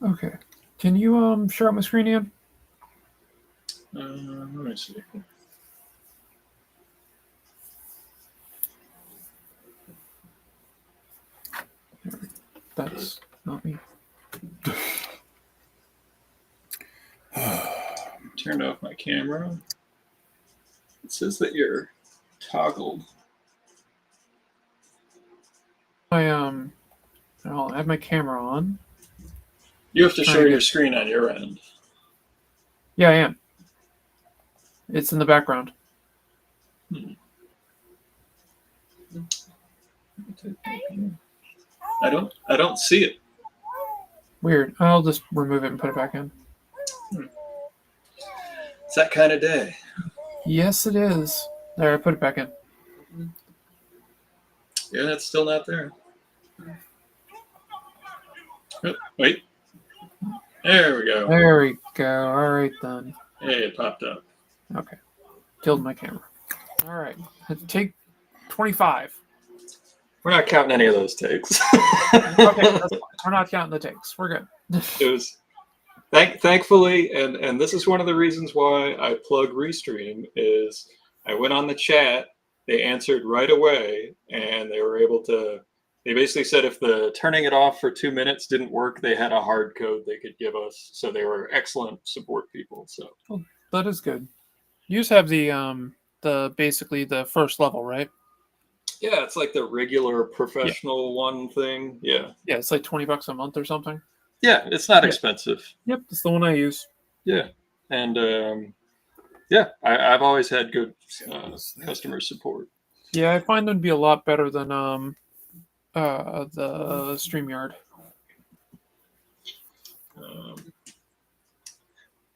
Okay. Can you share out my screen, Ian? Let me see. That's not me. Turned off my camera. It says that you're toggled. I have my camera on. You have to share your screen on your end. Yeah, I am. It's in the background. I don't see it. Weird. I'll just remove it and put it back in. It's that kind of day. Yes, it is. There, I put it back in. Yeah, it's still not there. Oh, wait. There we go. There we go. All right, then. Hey, it popped up. Okay. Killed my camera. All right. Take 25. We're not counting any of those takes. Okay, that's fine. We're not counting the takes. We're good. It was thankfully, and this is one of the reasons why I plug Restream, is I went on the chat, they answered right away, and they were able to, they basically said if the turning it off for 2 minutes didn't work, they had a hard code they could give us. So they were excellent support people. So well, that is good. You just have the basically the first level, right? yeah, it's like the regular professional one thing. Yeah. Yeah, it's like $20 a month or something. Yeah, it's not expensive. Yep, that's the one I use. Yeah. And yeah, I've always had good customer support. Yeah, I find them to be a lot better than the StreamYard.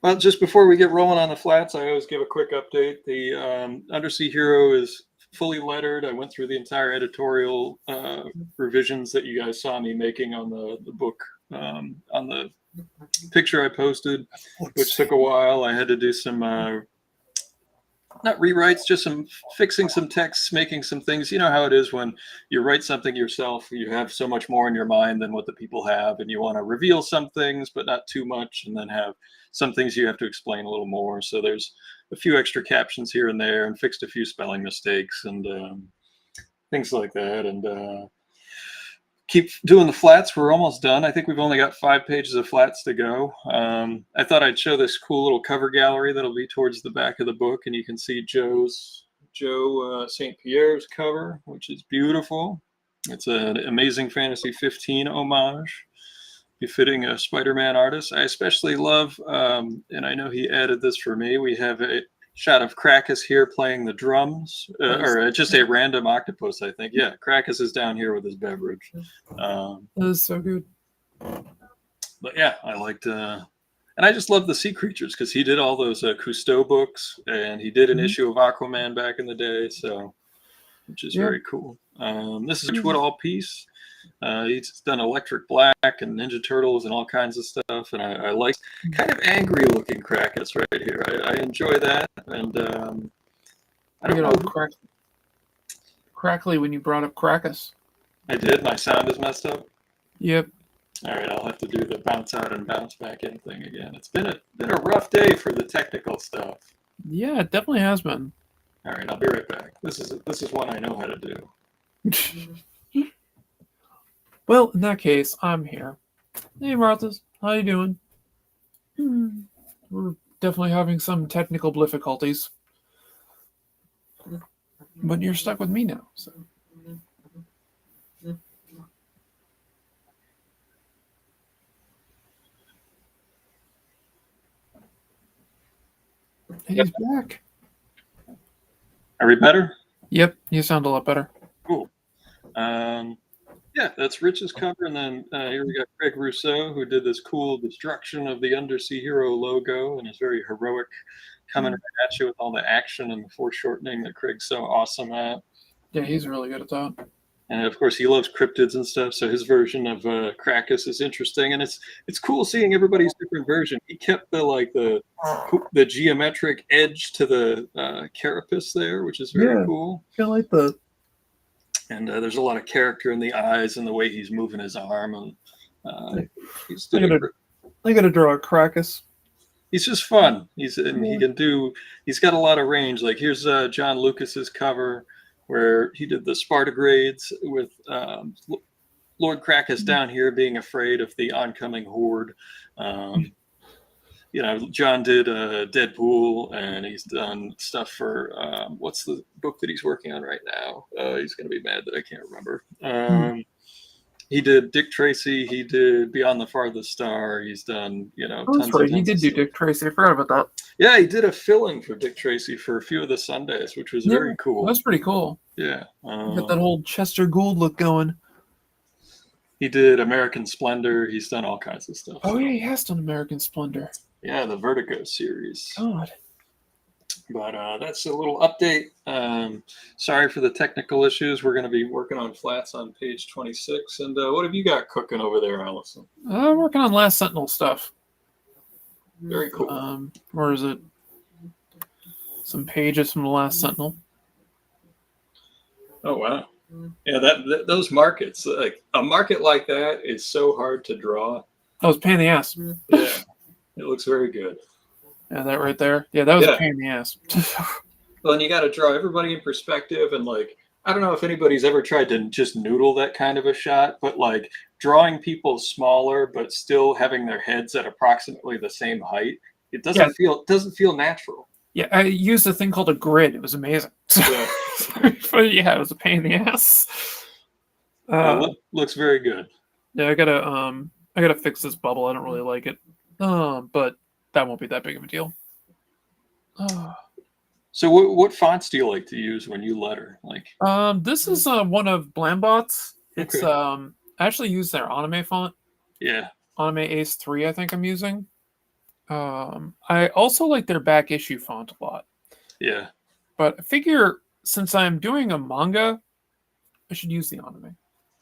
Well, just before we get rolling on the flats, I always give a quick update. The Undersea Hero is fully lettered. I went through the entire editorial revisions that you guys saw me making on the book, on the picture I posted, which took a while. I had to do some, not rewrites, just some fixing some texts, making some things. You know how it is when you write something yourself, you have so much more in your mind than what the people have, and you want to reveal some things, but not too much, and then have some things you have to explain a little more. So there's a few extra captions here and there, and fixed a few spelling mistakes and things like that. And keep doing the flats. We're almost done. I think we've only got 5 pages of flats to go. I thought I'd show this cool little cover gallery that'll be towards the back of the book, and you can see Joe St. Pierre's cover, which is beautiful. It's an Amazing Fantasy 15 homage, befitting a Spider-Man artist. I especially love, and I know he added this for me, we have a shot of Krakus here playing the drums, or just a random octopus, I think. Yeah, Krakus is down here with his beverage. That is so good. But yeah, I liked, and I just love the sea creatures because he did all those Cousteau books, and he did an issue of Aquaman back in the day, so which is very cool. This is a Woodall piece. He's done Electric Black and Ninja Turtles and all kinds of stuff, and I like kind of angry looking Krakus right here. I enjoy that, and I don't know. Crackly when you brought up Krakus. I did. My sound is messed up. Yep. All right, I'll have to do the bounce out and bounce back in thing again. It's been a rough day for the technical stuff. Yeah, it definitely has been. All right, I'll be right back. This is one I know how to do. Well, in that case, I'm here. Hey, Marthas, how you doing? We're definitely having some technical difficulties, but you're stuck with me now, so. He's back. Are we better? Yep, you sound a lot better. Cool. Yeah, that's Rich's cover, and then here we got Craig Rousseau, who did this cool destruction of the Undersea Hero logo, and is very heroic, coming at you with all the action and the foreshortening that Craig's so awesome at. Yeah, he's really good at that. And of course, he loves cryptids and stuff, so his version of Krakus is interesting, and it's cool seeing everybody's different version. He kept the geometric edge to the carapace there, which is very cool. I like that. And there's a lot of character in the eyes and the way he's moving his arm, and he's I gotta draw a Crackus. He's just fun. He's got a lot of range. Like here's John Lucas's cover where he did the Spartagrades with Lord Crackus down here being afraid of the oncoming horde. John did Deadpool, and he's done stuff for what's the book that he's working on right now? He's going to be mad that I can't remember. He did Dick Tracy. He did Beyond the Farthest Star. He's done, tons Sorry, and he tons did of do stuff. Dick Tracy. I forgot about that. Yeah, he did a fill-in for Dick Tracy for a few of the Sundays, which was very cool. That's pretty cool. Yeah. Got that whole Chester Gould look going. He did American Splendor. He's done all kinds of stuff. Oh, yeah, he has done American Splendor. Yeah, the Vertigo series. God. But that's a little update. Sorry for the technical issues. We're going to be working on flats on page 26. And what have you got cooking over there, Allison? Working on Last Sentinel stuff. Very cool. Where is it? Some pages from the Last Sentinel. Oh, wow. Yeah, those markets, like a market like that is so hard to draw. That was a pain in the ass. Yeah, it looks very good. Yeah, that right there. Yeah, that was a pain in the ass. Well, and you got to draw everybody in perspective, and like, I don't know if anybody's ever tried to just noodle that kind of a shot, but like drawing people smaller but still having their heads at approximately the same height, it doesn't feel natural. Yeah, I used a thing called a grid. It was amazing. Yeah. But yeah, it was a pain in the ass. Looks very good. Yeah, I gotta fix this bubble. I don't really like it. But that won't be that big of a deal. So what fonts do you like to use when you letter? Like this is one of Blambot's. It's I actually use their anime font. Yeah. Anime Ace 3, I think I'm using. I also like their back issue font a lot. Yeah. But I figure since I'm doing a manga, I should use the anime.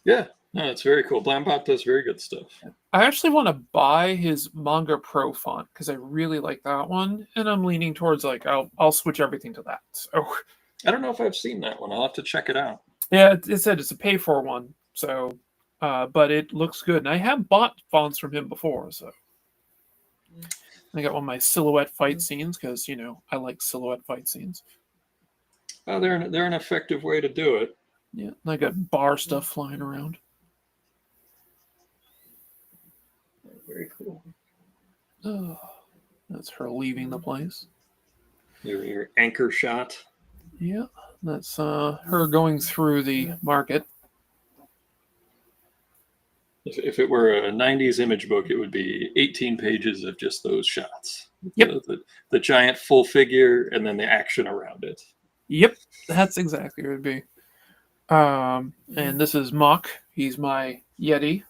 Yeah. No, it's very cool. Blambot does very good stuff. I actually want to buy his Manga Pro font because I really like that one, and I'm leaning towards like I'll switch everything to that. So I don't know if I've seen that one. I'll have to check it out. Yeah, it said it's a pay for one. So, but it looks good, and I have bought fonts from him before. So I got one of my silhouette fight scenes because I like silhouette fight scenes. Oh, they're an effective way to do it. Yeah, and I got bar stuff flying around. Very cool. Oh, that's her leaving the place. Your anchor shot. Yeah, that's her going through the market. If it were a 90s image book, it would be 18 pages of just those shots. Yep. The giant full figure and then the action around it. Yep, that's exactly what it would be. And this is Mock. He's my Yeti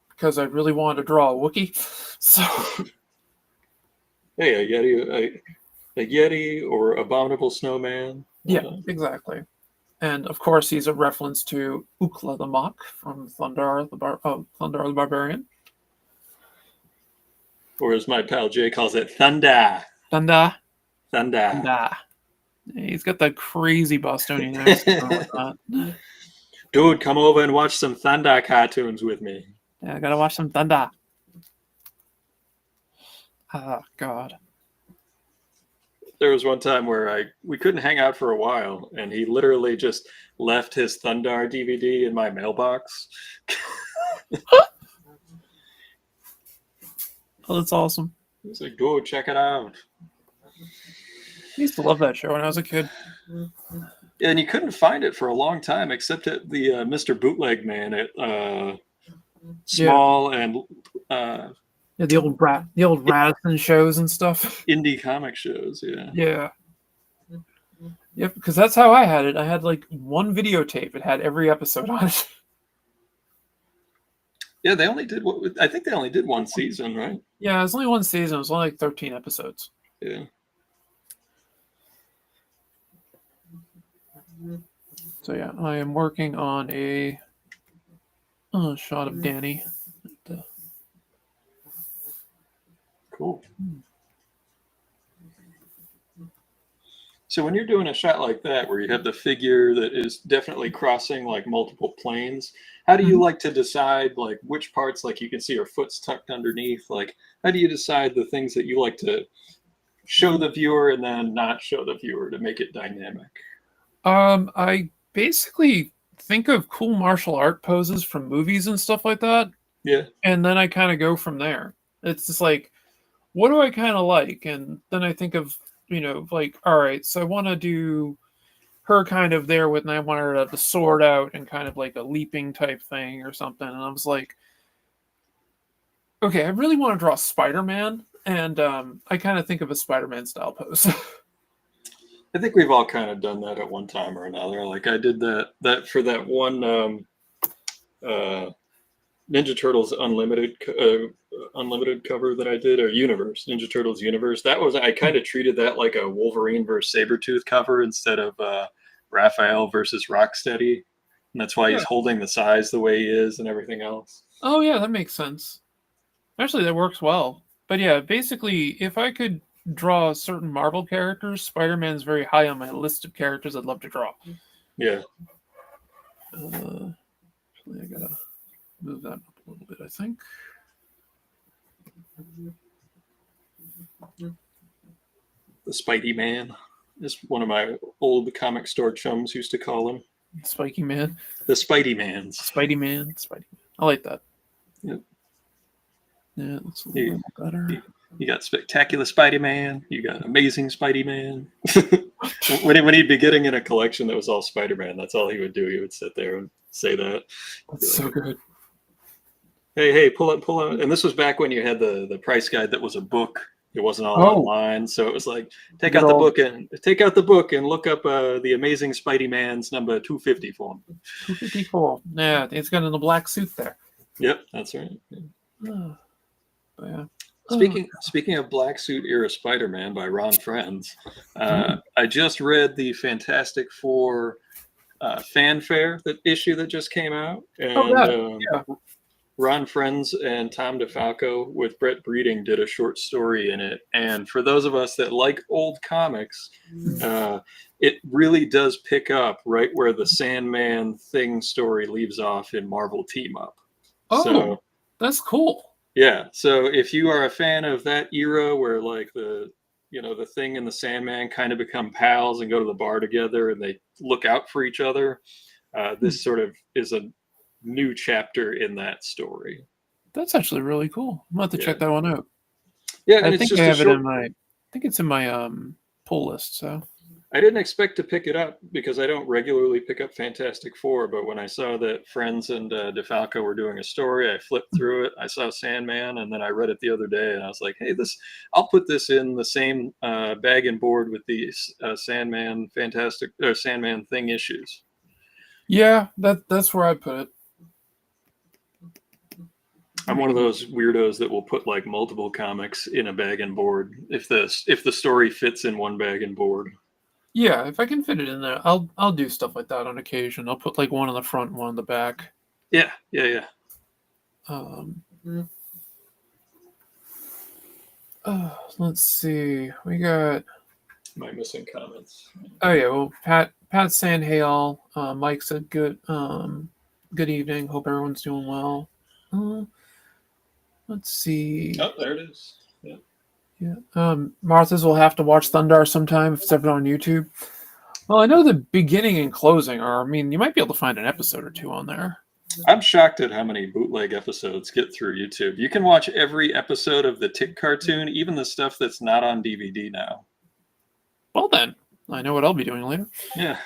because I really wanted to draw a Wookiee. So, hey, a Yeti or Abominable Snowman. Yeah, exactly. And of course, he's a reference to Ukla the Mock from Thundar the Barbarian. Or as my pal Jay calls it, Thunder. Thunder. Thunder. He's got that crazy Bostonian accent. Dude, come over and watch some Thunder cartoons with me. Yeah, I gotta watch some Thunder. Oh, God. There was one time where we couldn't hang out for a while, and he literally just left his Thundar DVD in my mailbox. Oh, that's awesome. He's like, "Go check it out." I used to love that show when I was a kid. And you couldn't find it for a long time, except at the Mr. Bootleg Man at Small and yeah, the old Radisson shows and stuff. Indie comic shows. Yeah. Yeah. Yep, because that's how I had it. I had like one videotape. It had every episode on it. Yeah, they only did I think they only did one season, right? Yeah, it was only one season. It was only like 13 episodes. Yeah. So yeah, I am working on a shot of Danny. Cool. So when you're doing a shot like that, where you have the figure that is definitely crossing like multiple planes, how do you Mhm. like to decide like which parts, like you can see her foot's tucked underneath? Like, how do you decide the things that you like to show the viewer and then not show the viewer to make it dynamic? I basically think of cool martial art poses from movies and stuff like that, Yeah. and then I kind of go from there. It's just like, what do I kind of like? And then I think of, like, all right, so I want to do her kind of there with, and I want her to have the sword out and kind of like a leaping type thing or something. And I was like, okay, I really want to draw Spider-Man, and I kind of think of a Spider-Man style pose. I think we've all kind of done that at one time or another. Like I did that for that one uh, Ninja Turtles Unlimited cover that I did, or Universe, Ninja Turtles Universe. That was, I kind of treated that like a Wolverine versus Sabretooth cover instead of Raphael versus Rocksteady. And that's why Yeah. he's holding the size the way he is and everything else. Oh yeah, that makes sense. Actually, that works well. But yeah, basically, if I could draw certain Marvel characters, Spider-Man's very high on my list of characters I'd love to draw. Yeah. Actually, I gotta move that up a little bit, I think. The Spidey Man is one of my old comic store chums used to call him. Spiky Man. The Spidey Mans. Spidey Man. Spidey Man. I like that. Yep. Yeah, it looks a little bit better. You got Spectacular Spidey Man. You got Amazing Spidey Man. when he'd be getting in a collection that was all Spider Man, that's all he would do. He would sit there and say that. That's so good. Hey, pull up. And this was back when you had the price guide that was a book. It wasn't all online, so it was like take out the book and look up the Amazing Spidey Man's number 250 for him. 254. Yeah, it's got in the black suit there. Yep, that's right. Oh, yeah. Speaking of Black Suit Era Spider-Man by Ron Frenz, I just read the Fantastic Four fanfare issue that just came out, and Ron Frenz and Tom DeFalco with Brett Breeding did a short story in it. And for those of us that like old comics, it really does pick up right where the Sandman Thing story leaves off in Marvel Team Up. So, that's cool. Yeah, so if you are a fan of that era where like the Thing and the Sandman kind of become pals and go to the bar together and they look out for each other, this sort of is a new chapter in that story. That's actually really cool. I'm gonna have to check that one out. Yeah, and I it's think just I have it in my. I think it's in my pull list. So I didn't expect to pick it up because I don't regularly pick up Fantastic Four. But when I saw that Friends and DeFalco were doing a story, I flipped through it. I saw Sandman, and then I read it the other day, and I was like, "Hey, I'll put this in the same bag and board with the Sandman Sandman Thing issues." Yeah, that's where I put it. I'm one of those weirdos that will put like multiple comics in a bag and board if the story fits in one bag and board. Yeah, if I can fit it in there, I'll do stuff like that on occasion. I'll put like one on the front and one on the back. Yeah. Let's see. We got. Am I missing comments? Oh yeah, well, Pat saying hey all. Mike said good evening. Hope everyone's doing well. Let's see. Oh, there it is. Yeah. Martha's will have to watch Thundar sometime if it's ever on YouTube. Well, I know the beginning and closing are. I mean, you might be able to find an episode or two on there. I'm shocked at how many bootleg episodes get through YouTube. You can watch every episode of the Tick cartoon, even the stuff that's not on DVD now. Well then, I know what I'll be doing later. Yeah.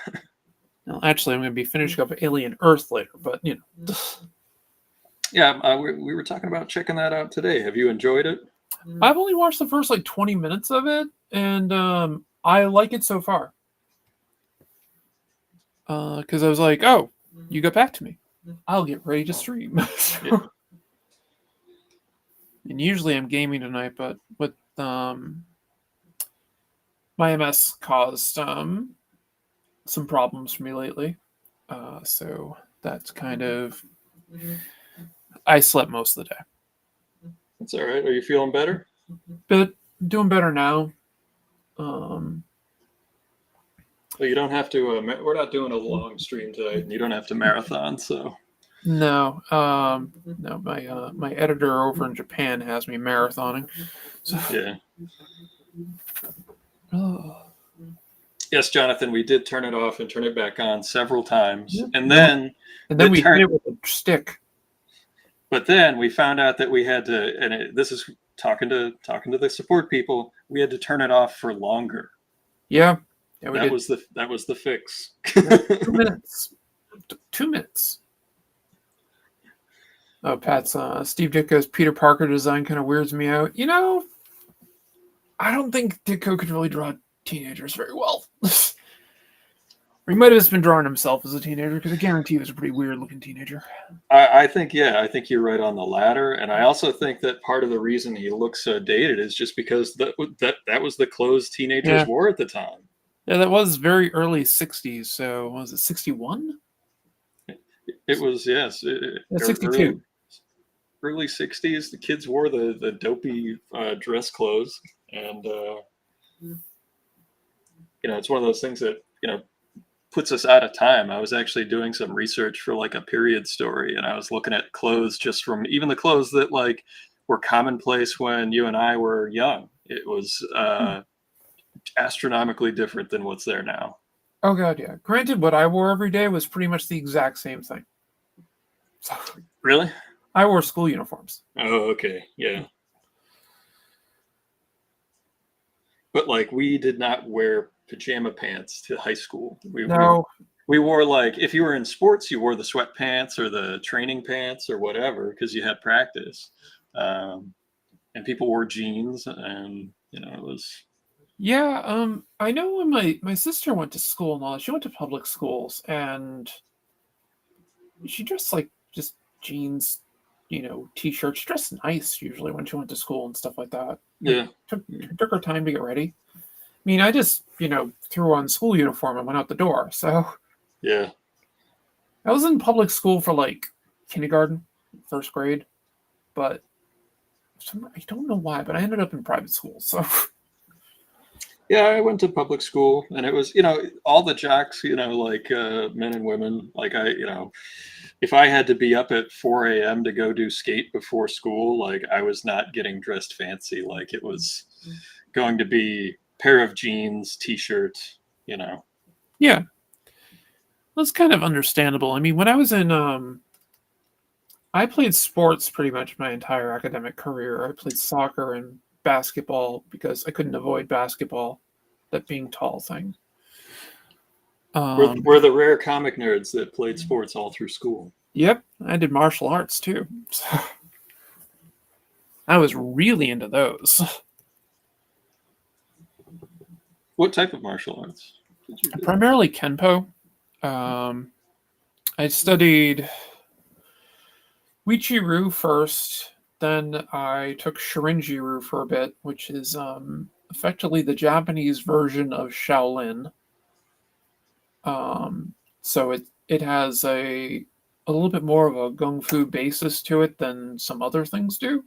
Well, actually, I'm going to be finishing up Alien Earth later, but you know. Yeah, we were talking about checking that out today. Have you enjoyed it? I've only watched the first like 20 minutes of it, and I like it so far. Because I was like, oh, you got back to me. I'll get ready to stream. Yeah. And usually I'm gaming tonight, but with my MS caused some problems for me lately. So that's kind of... I slept most of the day. That's all right. Are you feeling better? But doing better now. Well, you don't have to. We're not doing a long stream today, and you don't have to marathon. So No, no. My editor over in Japan has me marathoning. So, yeah. oh. Yes, Jonathan, we did turn it off and turn it back on several times, Yeah. and then we hit it with a stick. But then we found out that we had to, and this is talking to the support people. We had to turn it off for longer. Yeah, that was the fix. 2 minutes. 2 minutes. Oh, Pat's Steve Ditko's Peter Parker design kind of weirds me out. I don't think Ditko could really draw teenagers very well. Or he might have just been drawing himself as a teenager, because I guarantee he was a pretty weird-looking teenager. I think you're right on the latter, and I also think that part of the reason he looks so dated is just because that was the clothes teenagers wore at the time. Yeah, that was very early '60s. So was it '61? It was, yes. 62. Early '60s. The kids wore the dopey dress clothes, and it's one of those things that puts us out of time. I was actually doing some research for like a period story, and I was looking at clothes just from even the clothes that like were commonplace when you and I were young. It was astronomically different than what's there now. Oh god, yeah. Granted, what I wore every day was pretty much the exact same thing. So, really? I wore school uniforms. Oh, okay, yeah. But like, we did not wear pajama pants to high school. We wore, like, if you were in sports, you wore the sweatpants or the training pants or whatever because you had practice. And people wore jeans, and it was. Yeah, I know when my sister went to school and all that, she went to public schools, and she dressed like just jeans, t-shirts. She dressed nice usually when she went to school and stuff like that. Yeah. Took her time to get ready. I mean, I just, threw on school uniform and went out the door. So yeah. I was in public school for like kindergarten, first grade, but I don't know why, but I ended up in private school. So yeah, I went to public school, and it was, all the jocks, like men and women, like if I had to be up at 4 a.m. to go do skate before school, like I was not getting dressed fancy. Like it was going to be pair of jeans, t-shirt, Yeah. That's kind of understandable. I mean, when I was in, I played sports pretty much my entire academic career. I played soccer and basketball because I couldn't avoid basketball, that being tall thing. We're the rare comic nerds that played sports all through school. Yep, I did martial arts too. So I was really into those. What type of martial arts did you do? Primarily Kenpo. I studied Wichi-Ryu first, then I took Shirinji-Ryu for a bit, which is effectively the Japanese version of Shaolin. So it has a little bit more of a gung fu basis to it than some other things do.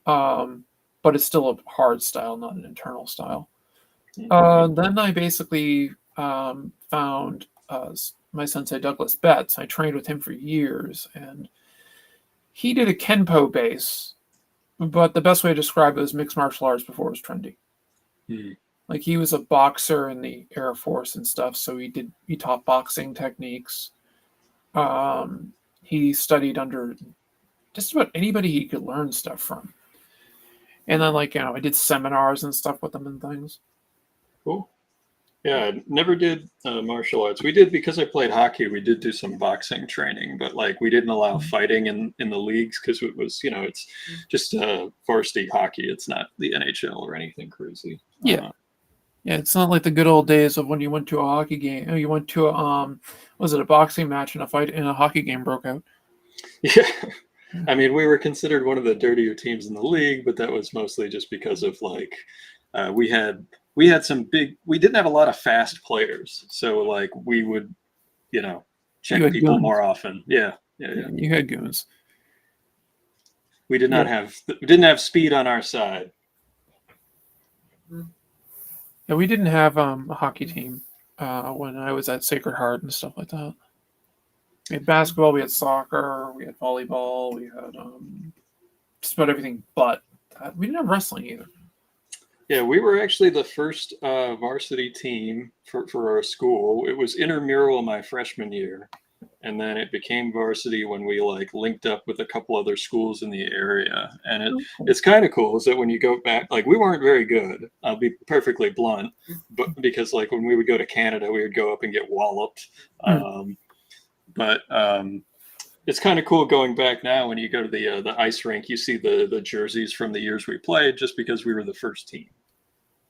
But it's still a hard style, not an internal style. Then I basically found my sensei Douglas Betts. I trained with him for years, and he did a Kenpo base, but the best way to describe it was mixed martial arts before it was trendy. Like he was a boxer in the Air Force and stuff, so he taught boxing techniques. He studied under just about anybody he could learn stuff from. And then I did seminars and stuff with him and things. Cool. Yeah, I never did martial arts. We did, because I played hockey, we did do some boxing training, but we didn't allow fighting in the leagues because it was, it's just varsity hockey. It's not the NHL or anything crazy. Yeah. Yeah, it's not like the good old days of when you went to a hockey game. You went to a boxing match and a fight and a hockey game broke out. Yeah. I mean, we were considered one of the dirtier teams in the league, but that was mostly just because of we had some big. We didn't have a lot of fast players, so we would, check people goons more often. Yeah. You had goons. We did not have. We didn't have speed on our side. Yeah, we didn't have a hockey team. when I was at Sacred Heart and stuff like that. We had basketball, we had soccer, we had volleyball, we had just about everything but we didn't have wrestling either. Yeah, we were actually the first varsity team for our school. It was intramural my freshman year, and then it became varsity when we like linked up with a couple other schools in the area. And it's kind of cool is that when you go back, like we weren't very good. I'll be perfectly blunt, but because like when we would go to Canada, we would go up and get walloped. But it's kind of cool going back now when you go to the ice rink, you see the jerseys from the years we played just because we were the first team.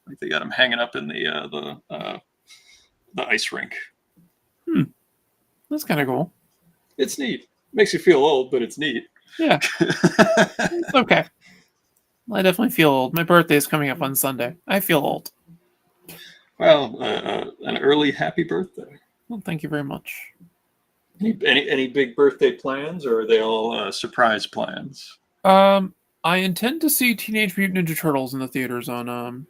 Like they got them hanging up in the ice rink. That's kind of cool. It's neat. Makes you feel old, but it's neat. Yeah. It's okay. I definitely feel old. My birthday is coming up on Sunday. I feel old. Well, an early happy birthday. Well, thank you very much. Any big birthday plans, or are they all surprise plans? I intend to see Teenage Mutant Ninja Turtles in the theaters on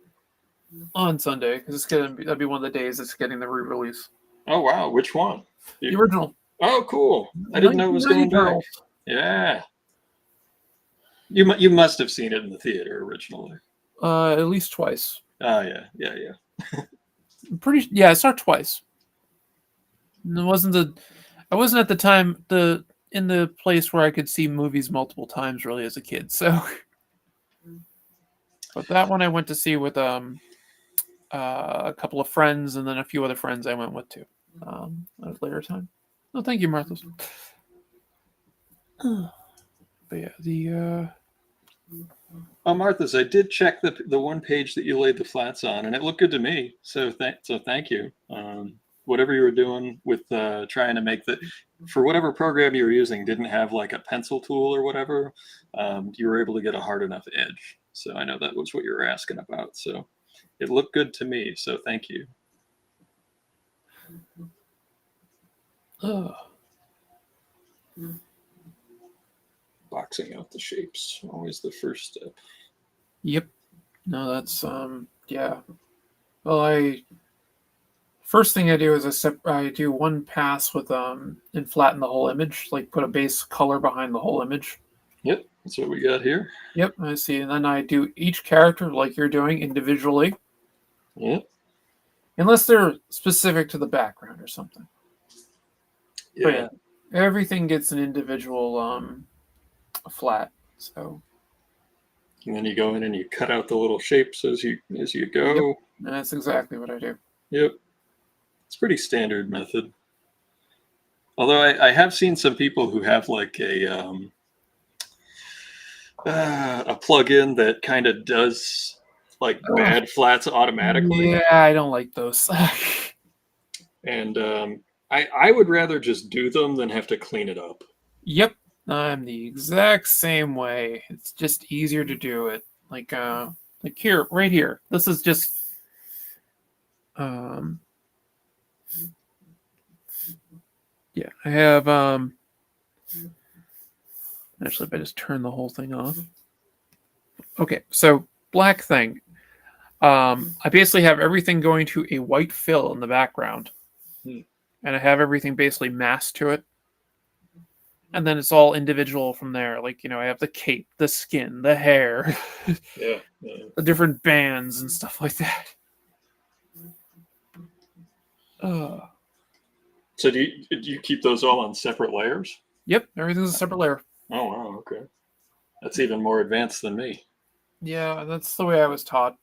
Sunday because that'd be one of the days it's getting the re-release. Oh wow, which one? The original. Oh, cool! I didn't know it was going back. Turtles. Yeah, you must have seen it in the theater originally. At least twice. Oh yeah. I saw it twice. And I wasn't at the time in the place where I could see movies multiple times really as a kid. So, but that one I went to see with a couple of friends, and then a few other friends I went with too at a later time. Oh, thank you, Martha. But yeah, Oh, Martha's, I did check the one page that you laid the flats on, and it looked good to me. So thank you. Whatever you were doing with trying to make for whatever program you were using didn't have like a pencil tool or whatever, you were able to get a hard enough edge. So I know that was what you were asking about. So it looked good to me. So thank you. Boxing out the shapes, always the first step. Yep. No, that's yeah. Well, first thing I do is I do one pass with and flatten the whole image, like put a base color behind the whole image. Yep, that's what we got here. Yep, I see. And then I do each character like you're doing individually. Yep. Unless they're specific to the background or something. Yeah. But yeah, everything gets an individual flat. So. And then you go in and you cut out the little shapes as you go. Yep. That's exactly what I do. Yep. It's a pretty standard method. Although I have seen some people who have like a plugin that kind of does like bad flats automatically. Yeah, I don't like those. And I would rather just do them than have to clean it up. Yep. I'm the exact same way. It's just easier to do it. Like here, right here. This is just yeah, I have actually if I just turn the whole thing off. Okay, so black thing. I basically have everything going to a white fill in the background. And I have everything basically masked to it. And then it's all individual from there. Like, I have the cape, the skin, the hair, yeah. the different bands and stuff like that. So do you keep those all on separate layers? Yep, everything's a separate layer. Oh, wow, okay. That's even more advanced than me. Yeah, that's the way I was taught.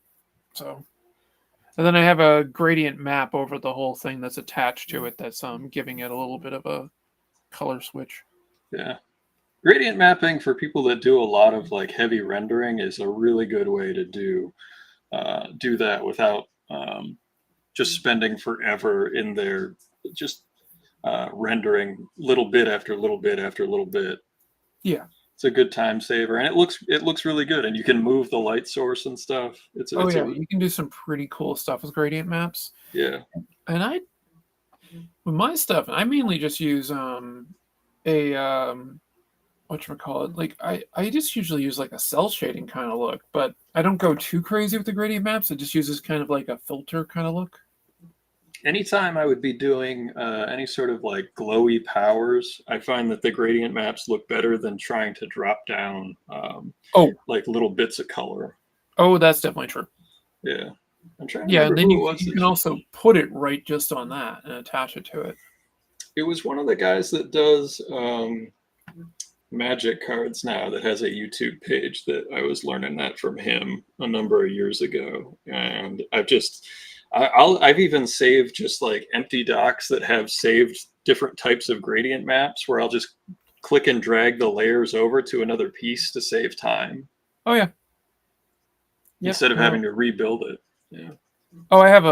So, and then I have a gradient map over the whole thing that's attached to it that's giving it a little bit of a color switch. Yeah. Gradient mapping for people that do a lot of like heavy rendering is a really good way to do that without just spending forever in there, just rendering little bit after little bit after little bit. Yeah. It's a good time saver, and it looks really good, and you can move the light source and stuff. You can do some pretty cool stuff with gradient maps. Yeah. And with my stuff, I mainly just use whatchamacallit, like I just usually use like a cell shading kind of look, but I don't go too crazy with the gradient maps. It just uses kind of like a filter kind of look. anytime I would be doing any sort of like glowy powers, I find that the gradient maps look better than trying to drop down Oh, like little bits of color. oh, that's definitely true. Yeah. I'm trying to Yeah, and remember then who you it was you that can also put it right just on that and attach it to it. it was one of the guys that does magic cards now that has a YouTube page that I was learning that from him a number of years ago. And I've even saved just like empty docs that have saved different types of gradient maps where I'll just click and drag the layers over to another piece to save time Oh yeah. Yep. instead of having to rebuild it. Yeah. Oh, I have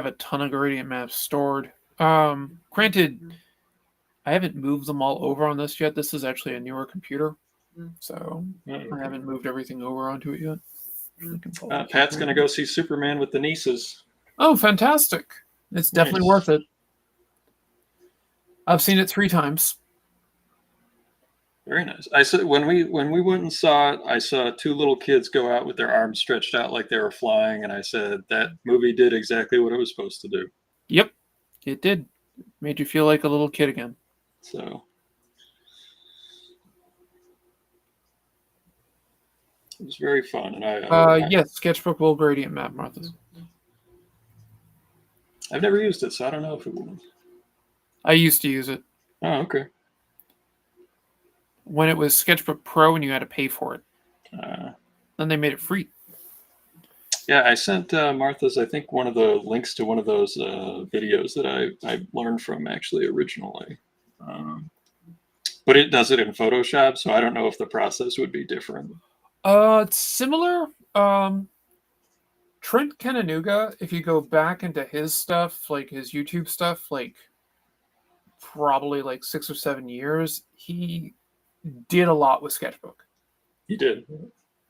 a ton of gradient maps stored. Granted, I haven't moved them all over on this yet. This is actually a newer computer, so I haven't moved everything over onto it yet. Pat's going to go see Superman with the nieces. Oh, fantastic! It's definitely Nice. worth it. I've seen it 3 times. Very nice. I said when we went and saw it, I saw 2 little kids go out with their arms stretched out like they were flying, and I said that movie did exactly what it was supposed to do. Yep, it did. Made you feel like a little kid again. So it was very fun, and Yes, Sketchbook will gradient map, Martha. I've never used it, so I don't know if it will. I used to use it Oh, okay. when it was Sketchbook Pro and you had to pay for it. Then they made it free. Yeah, I sent Martha's, I think, one of the links to one of those videos that I learned from actually originally. But it does it in Photoshop, so I don't know if the process would be different. It's similar. Trent Cananuga, if you go back into his stuff, like his YouTube stuff, like probably like 6 or 7 years, he did a lot with Sketchbook. He did.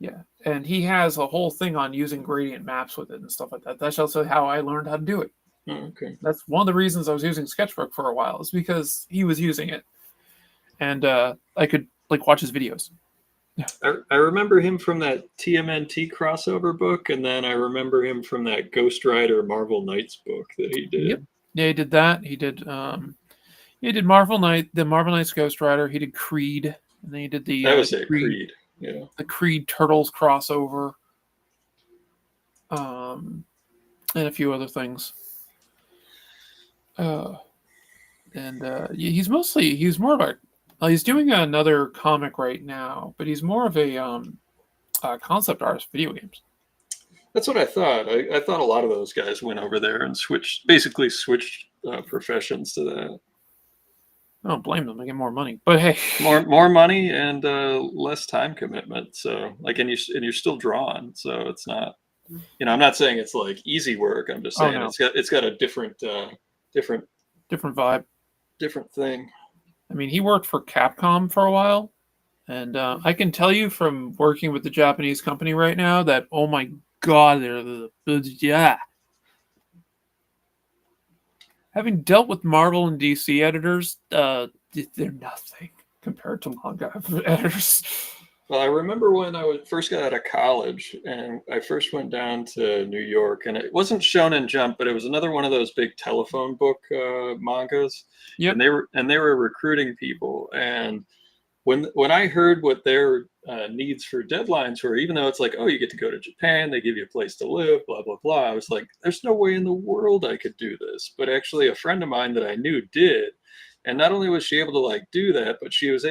Yeah, and he has a whole thing on using gradient maps with it and stuff like that. That's also how I learned how to do it. Oh, okay. That's one of the reasons I was using Sketchbook for a while, is because he was using it, and I could like watch his videos. I remember him from that TMNT crossover book, and then I remember him from that Ghost Rider Marvel Knights book that he did. Yep. Yeah, he did that. He did the Marvel Knights Ghost Rider. He did Creed, and then he did the That was it, Creed. Yeah. the Creed Turtles crossover, and a few other things. He's more of a he's doing another comic right now, but he's more of a concept artist, video games. That's what I thought. I thought a lot of those guys went over there and basically switched professions to that. I don't blame them. They get more money, but hey, More money and less time commitment. So like, and you're still drawn. So it's not, I'm not saying it's like easy work. I'm just saying no. it's got a different vibe, different thing. I mean, he worked for Capcom for a while, and I can tell you from working with the Japanese company right now that, oh my god, yeah. Having dealt with Marvel and DC editors, they're nothing compared to manga editors. Well, I remember when I first got out of college and I first went down to New York, and it wasn't Shonen Jump, but it was another one of those big telephone book mangas. Yep. And they were recruiting people. And when I heard what their needs for deadlines were, even though it's like, oh, you get to go to Japan, they give you a place to live, blah blah blah, I was like, there's no way in the world I could do this. But actually, a friend of mine that I knew did. And not only was she able to like do that, but she was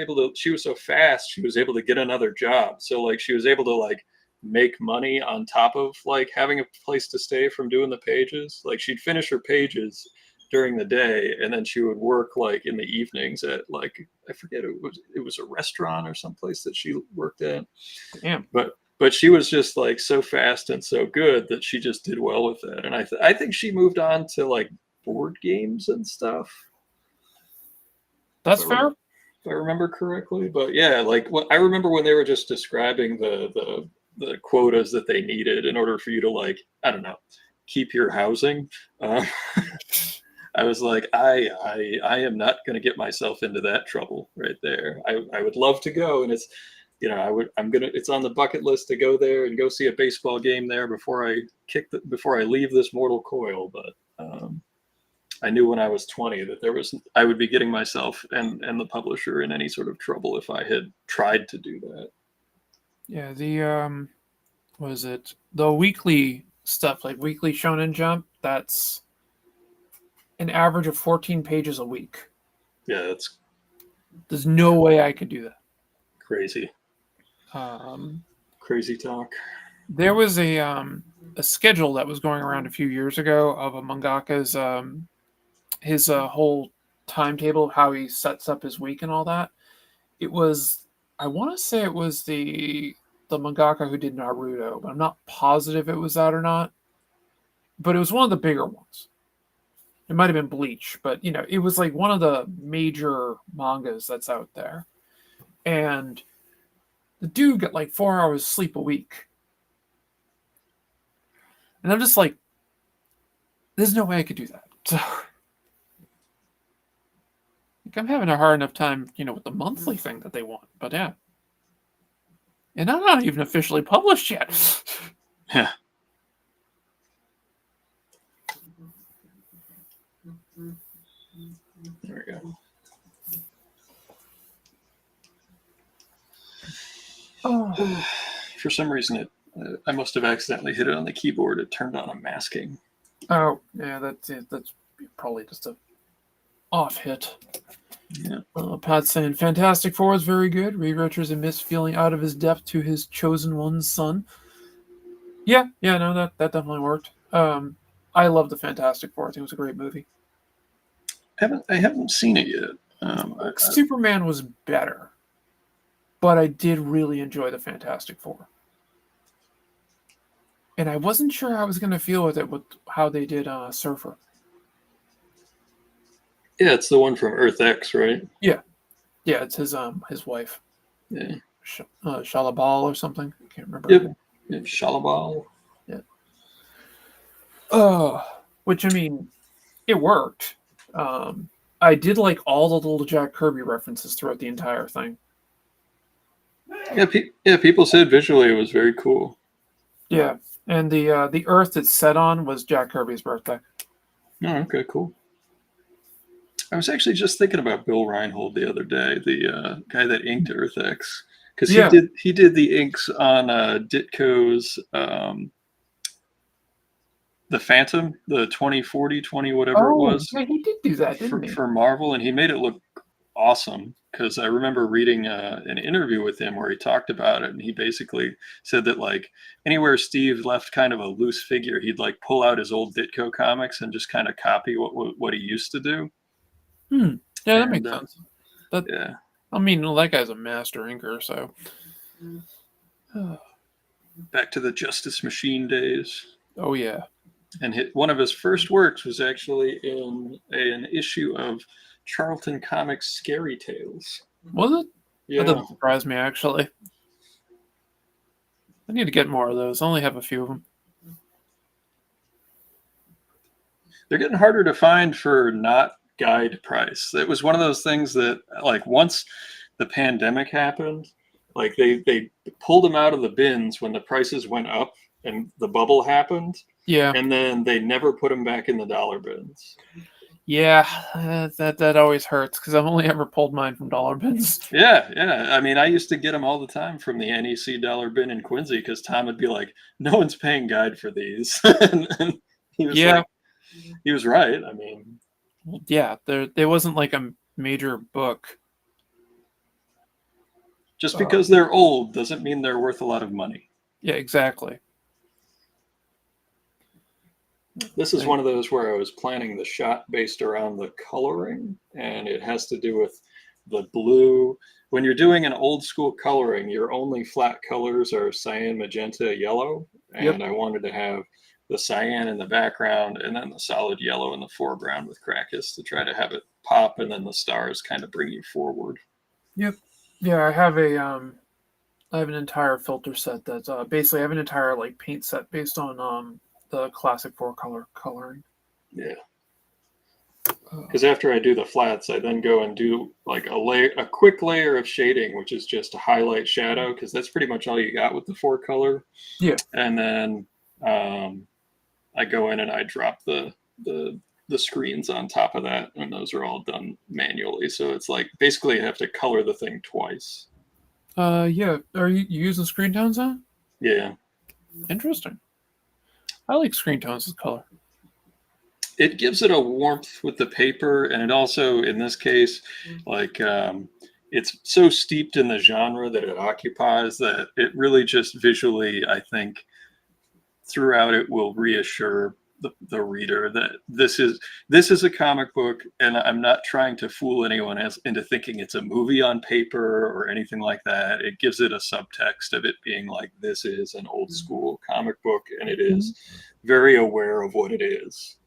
so fast, she was able to get another job. So like she was able to like make money on top of like having a place to stay from doing the pages. Like she'd finish her pages during the day, and then she would work like in the evenings at like, I forget, it was a restaurant or someplace that she worked at. Damn. But she was just like so fast and so good that she just did well with that. And I think she moved on to like board games and stuff. That's fair. If I remember correctly. But yeah, like I remember when they were just describing the quotas that they needed in order for you to like, I don't know, keep your housing. I was like, I am not going to get myself into that trouble right there. I would love to go, and it's, it's on the bucket list to go there and go see a baseball game there before I leave this mortal coil. But I knew when I was 20 that I would be getting myself and the publisher in any sort of trouble if I had tried to do that. Yeah, the what is it? The weekly stuff, like Weekly Shonen Jump, that's an average of 14 pages a week. Yeah, that's There's no way I could do that. crazy. Um, Crazy talk. there was a schedule that was going around a few years ago of a mangaka's his whole timetable of how he sets up his week and all that. It was, I want to say it was the mangaka who did Naruto, but I'm not positive it was that or not. But it was one of the bigger ones. It might have been Bleach, but it was like one of the major mangas that's out there. And the dude got like 4 hours sleep a week. And I'm just like, there's no way I could do that. So, like, I'm having a hard enough time, with the monthly thing that they want. But yeah. And I'm not even officially published yet. Yeah. There we go. Oh. For some reason, I must have accidentally hit it on the keyboard. It turned on a masking. Oh, yeah, that's it. That's probably just a off hit. Yeah. Pat's saying Fantastic Four is very good. Reed Richards admits feeling out of his depth to his chosen one's son. Yeah, no, that definitely worked. I love the Fantastic Four. I think it was a great movie. I haven't seen it yet. Superman was better, but I did really enjoy the Fantastic Four. And I wasn't sure how I was going to feel with it, with how they did Surfer. Yeah, it's the one from Earth X, right? Yeah, it's his wife. Yeah. Shalabal or something. I can't remember. Yep. Shalabal. Yeah. Which, I mean, it worked. I did like all the little Jack Kirby references throughout the entire thing. Yeah, people said visually it was very cool. Yeah, and the Earth it's set on was Jack Kirby's birthday. Oh, okay, cool. I was actually just thinking about Bill Reinhold the other day, the guy that inked Earth X, because he did the inks on Ditko's the Phantom, the 2040, 20 whatever it was. Yeah, he did do that, didn't he? For Marvel, and he made it look awesome. Because I remember reading an interview with him where he talked about it, and he basically said that like anywhere Steve left kind of a loose figure, he'd like pull out his old Ditko comics and just kind of copy what he used to do. Yeah, that makes sense. Yeah. I mean, that guy's a master inker, so. Back to the Justice Machine days. Oh yeah. And one of his first works was actually in an issue of Charlton Comics Scary Tales. Was it? Yeah. That doesn't surprise me, actually. I need to get more of those. I only have a few of them. They're getting harder to find for not guide price. It was one of those things that, like, once the pandemic happened, like they pulled them out of the bins when the prices went up and the bubble happened. Yeah. And then they never put them back in the dollar bins. Yeah, that always hurts because I've only ever pulled mine from dollar bins. Yeah. I mean, I used to get them all the time from the NEC dollar bin in Quincy because Tom would be like, "No one's paying guide for these," and he was like, he was right. I mean, yeah, there wasn't like a major book. Just because they're old doesn't mean they're worth a lot of money. Yeah, exactly. This is one of those where I was planning the shot based around the coloring, and it has to do with the blue. When you're doing an old school coloring, your only flat colors are cyan, magenta, yellow, and I wanted to have the cyan in the background and then the solid yellow in the foreground with Krakus to try to have it pop, and then the stars kind of bring you forward. Yep. Yeah, I have an entire filter set that's basically I have an entire like paint set based on the classic 4-color coloring. Yeah. Because after I do the flats, I then go and do like a quick layer of shading, which is just a highlight shadow, because that's pretty much all you got with the 4-color. Yeah. And then I go in and I drop the the screens on top of that, and those are all done manually. So it's like basically you have to color the thing twice. Yeah. Are you using screen tones on? Yeah. Interesting. I like screen tones as color. It gives it a warmth with the paper, and it also, in this case, like it's so steeped in the genre that it occupies that it really just visually, I think, throughout it will reassure the reader that this is a comic book, and I'm not trying to fool anyone else into thinking it's a movie on paper or anything like that. It gives it a subtext of it being like, this is an old school comic book, and it is very aware of what it is.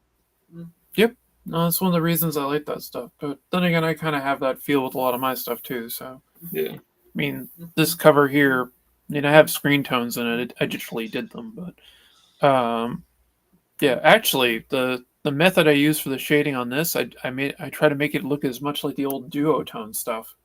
Yep. No, that's one of the reasons I like that stuff. But then again, I kind of have that feel with a lot of my stuff too. So, Yeah. I mean, this cover here, I have screen tones in it. I digitally did them, but yeah, actually, the method I use for the shading on this, I try to make it look as much like the old duotone stuff.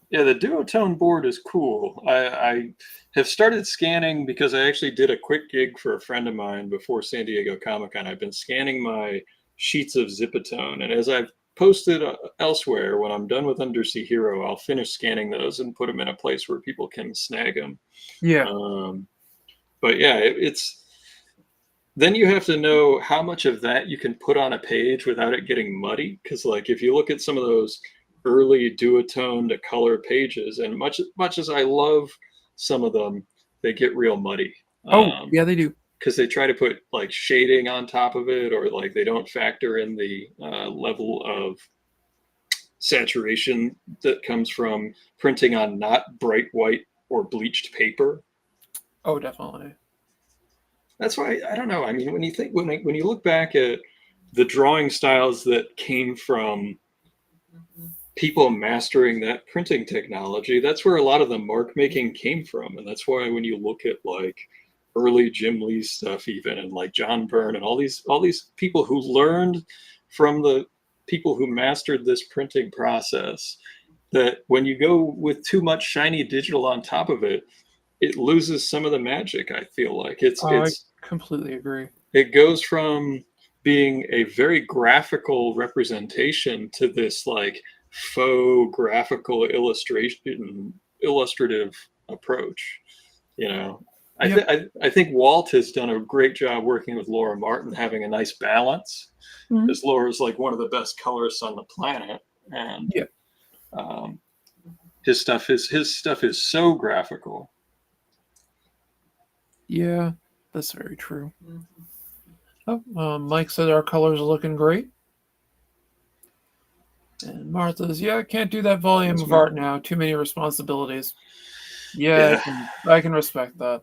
Yeah, the duotone board is cool. I have started scanning because I actually did a quick gig for a friend of mine before San Diego Comic-Con. I've been scanning my sheets of Zipatone, and as I've posted elsewhere, when I'm done with Undersea Hero, I'll finish scanning those and put them in a place where people can snag them. Yeah. But yeah, it's then you have to know how much of that you can put on a page without it getting muddy. Because like if you look at some of those early duotone to color pages, and much as I love some of them, they get real muddy. Oh, yeah, they do. Because they try to put like shading on top of it, or like they don't factor in the level of saturation that comes from printing on not bright white or bleached paper. Oh, definitely. That's why I don't know. I mean, when you look back at the drawing styles that came from people mastering that printing technology, that's where a lot of the mark making came from, and that's why when you look at like early Jim Lee stuff, even, and like John Byrne and all these people who learned from the people who mastered this printing process, that when you go with too much shiny digital on top of it, it loses some of the magic. I feel like I completely agree. it goes from being a very graphical representation to this like faux graphical illustrative approach. I think Walt has done a great job working with Laura Martin, having a nice balance, because Laura's like one of the best colorists on the planet, and yeah, his stuff is so graphical. Yeah, that's very true. Oh, Mike said our colors are looking great. And Martha's, yeah, I can't do that volume of art now. Too many responsibilities. Yeah, I can respect that.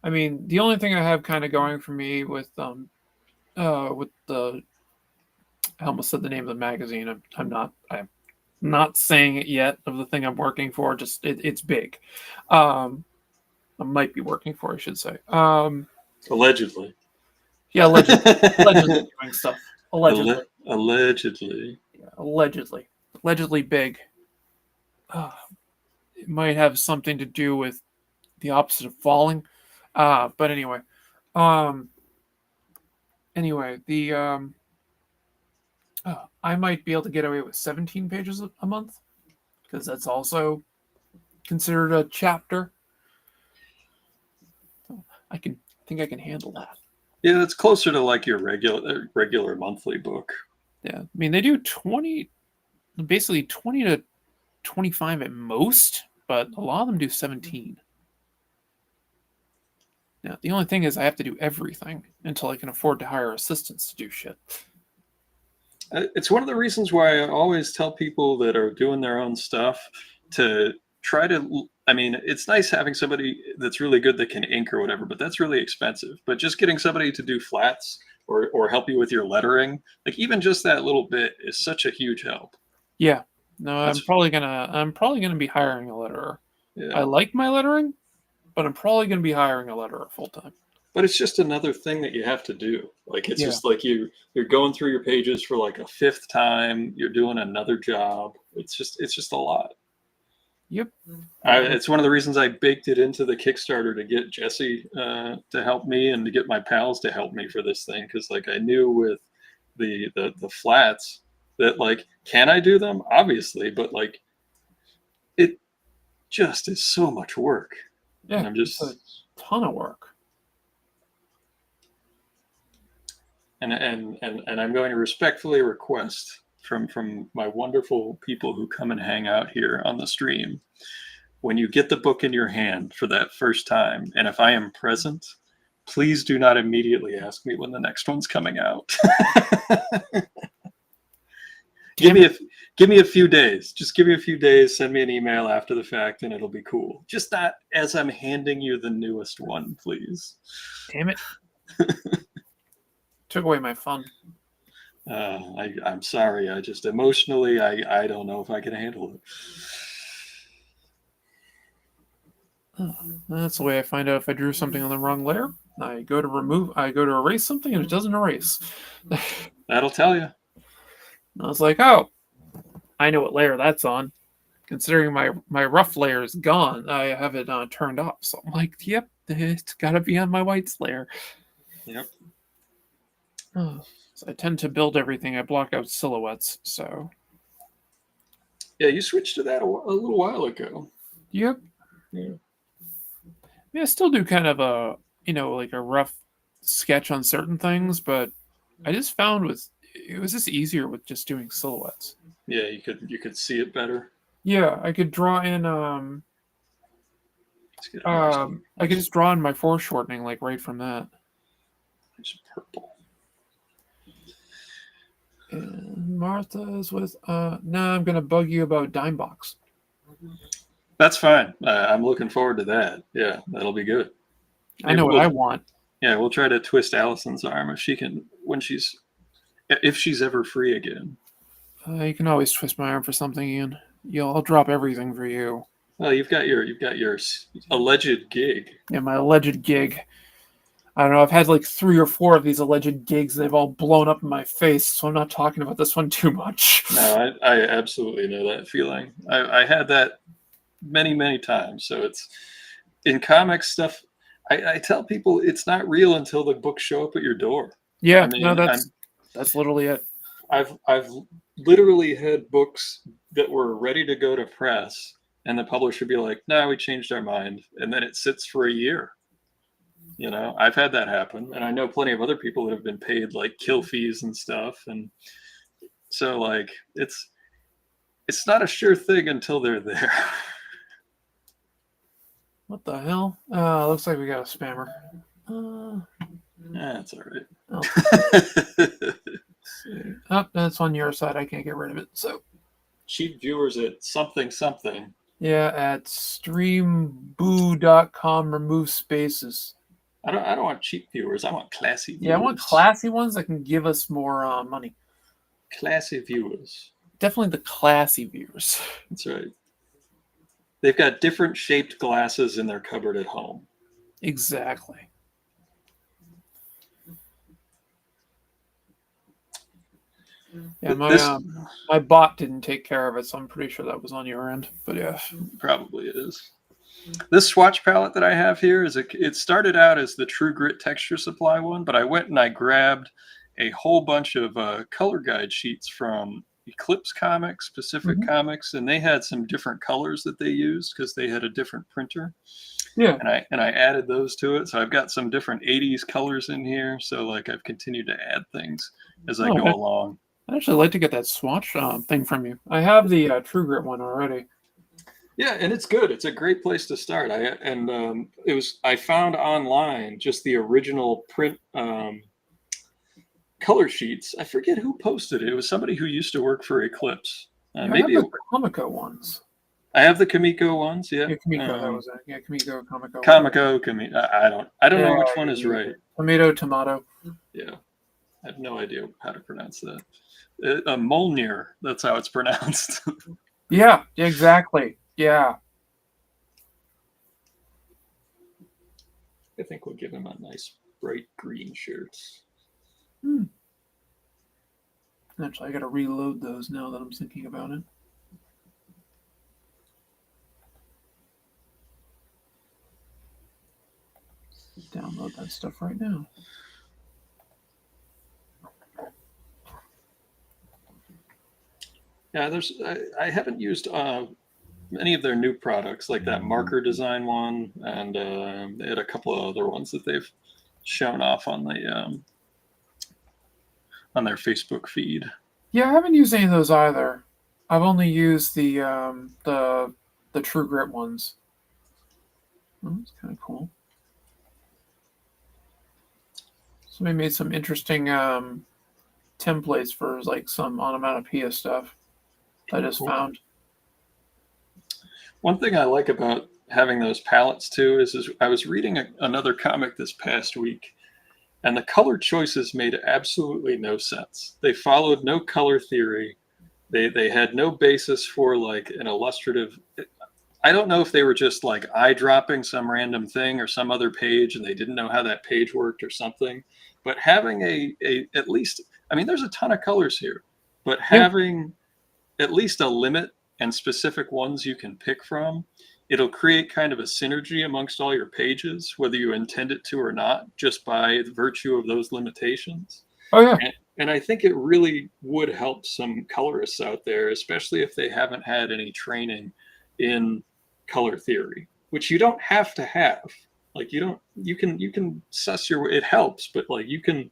I mean, the only thing I have kind of going for me with the I almost said the name of the magazine. I'm not saying it yet of the thing I'm working for. Just it's big. I might be working for, I should say. Allegedly. Yeah, allegedly doing stuff. Allegedly. Allegedly. Yeah, allegedly big. It might have something to do with the opposite of falling. But anyway, the I might be able to get away with 17 pages a month, because that's also considered a chapter. So I think I can handle that. Yeah, that's closer to like your regular monthly book. Yeah, I mean they do 20 to 25 at most, but a lot of them do 17. Now, the only thing is I have to do everything until I can afford to hire assistants to do shit. It's one of the reasons why I always tell people that are doing their own stuff to try to, I mean, it's nice having somebody that's really good that can ink or whatever, but that's really expensive. But just getting somebody to do flats or help you with your lettering, like even just that little bit is such a huge help. Yeah. No, I'm probably gonna be hiring a letterer. Yeah. I like my lettering, but I'm probably gonna be hiring a letterer full time. But it's just another thing that you have to do. Like it's just like you're going through your pages for like a fifth time. You're doing another job. It's just a lot. Yep. It's one of the reasons I baked it into the Kickstarter to get Jesse to help me and to get my pals to help me for this thing, because like I knew with the flats that, like, can I do them? Obviously, but like it just is so much work. Yeah, And I'm it's a just ton of work. and I'm going to respectfully request from my wonderful people who come and hang out here on the stream, when you get the book in your hand for that first time, and if I am present, please do not immediately ask me when the next one's coming out. Give me a few days. Just give me a few days. Send me an email after the fact, and it'll be cool. Just not as I'm handing you the newest one, please. Damn it! Took away my fun. I'm sorry. I just emotionally, I don't know if I can handle it. That's the way I find out if I drew something on the wrong layer. I go to erase something, and it doesn't erase. That'll tell you. I was like, oh, I know what layer that's on. Considering my rough layer is gone, I have it turned off. So I'm like, yep, it's got to be on my whites layer. Yep. So I tend to build everything. I block out silhouettes. So Yeah, you switched to that a little while ago. yep. Yeah. I still do kind of a like a rough sketch on certain things, but I just found it was just easier with just doing silhouettes. Yeah, you could see it better. Yeah, I could draw in I could just draw in my foreshortening like right from that. It's purple. And Martha's with now I'm gonna bug you about Dimebox. That's fine. I'm looking forward to that. Yeah, that'll be good. I know what I want. Yeah, we'll try to twist Allison's arm if she's ever free again. You can always twist my arm for something, Ian. I'll drop everything for you. Well, you've got your alleged gig. Yeah, my alleged gig. I don't know. I've had like 3 or 4 of these alleged gigs. They've all blown up in my face, so I'm not talking about this one too much. No, I absolutely know that feeling. I had that many times. So it's in comics stuff. I tell people it's not real until the books show up at your door. Yeah, no, that's literally it. I've literally had books that were ready to go to press, and the publisher be like, "No, we changed our mind," and then it sits for a year. I've had that happen, and I know plenty of other people that have been paid like kill fees and stuff, and so like it's not a sure thing until they're there. What the hell? Looks like we got a spammer. That's all right. Oh, that's on your side. I can't get rid of it. So cheap viewers at something. Yeah, at streamboo.com, remove spaces. I don't want cheap viewers. I want classy viewers. Yeah, I want classy ones that can give us more money. Classy viewers. Definitely the classy viewers. That's right. They've got different shaped glasses in their cupboard at home. Exactly. Yeah, my bot didn't take care of it, so I'm pretty sure that was on your end. But yeah, probably it is. This swatch palette that I have here it started out as the True Grit Texture Supply one, but I went and I grabbed a whole bunch of color guide sheets from Eclipse Comics, Pacific Comics, and they had some different colors that they used because they had a different printer. Yeah. And I added those to it. So I've got some different 80s colors in here. So like I've continued to add things as I go along. I'd actually like to get that swatch thing from you. I have the True Grit one already. Yeah, and it's good. It's a great place to start. I found online just the original print color sheets. I forget who posted it. It was somebody who used to work for Eclipse. Maybe the Comico ones. I have the Kamiko ones. Yeah, Kamiko. That was it. Yeah, Kamiko, Comico. I don't know which one is right. Tomato. Yeah, I have no idea how to pronounce that. Molnir. That's how it's pronounced. Yeah, exactly. Yeah. I think we'll give him a nice bright green shirt. Actually, I got to reload those now that I'm thinking about it. Download that stuff right now. Yeah, I haven't used any of their new products, like that marker design one, and they had a couple of other ones that they've shown off on their Facebook feed. Yeah, I haven't used any of those either. I've only used the True Grit ones. Oh, that's kind of cool. Somebody made some interesting templates for like some onomatopoeia stuff I just Cool. found. One thing I like about having those palettes too is I was reading another comic this past week, and the color choices made absolutely no sense. They followed no color theory. They had no basis for like an illustrative. I don't know if they were just like eye dropping some random thing or some other page and they didn't know how that page worked or something. But having a at least, I mean, there's a ton of colors here, but Yeah. having at least a limit and specific ones you can pick from, it'll create kind of a synergy amongst all your pages, whether you intend it to or not, just by virtue of those limitations. Oh yeah. And I think it really would help some colorists out there, especially if they haven't had any training in color theory, which you don't have to have. Like you can suss your, it helps, but like you can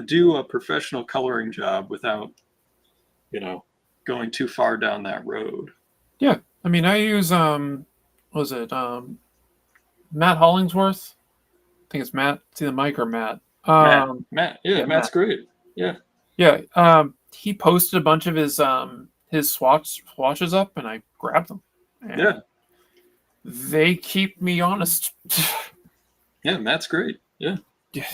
do a professional coloring job without, you know, going too far down that road. Yeah. I mean, I use was it Matt Hollingsworth? I think it's Matt. It's either Mike or Matt. Matt, yeah, Yeah, Matt's Matt. great. Yeah, Yeah. He posted a bunch of his swatches up, and I grabbed them, yeah, and they keep me honest. yeah, Matt's great. Yeah, Yeah.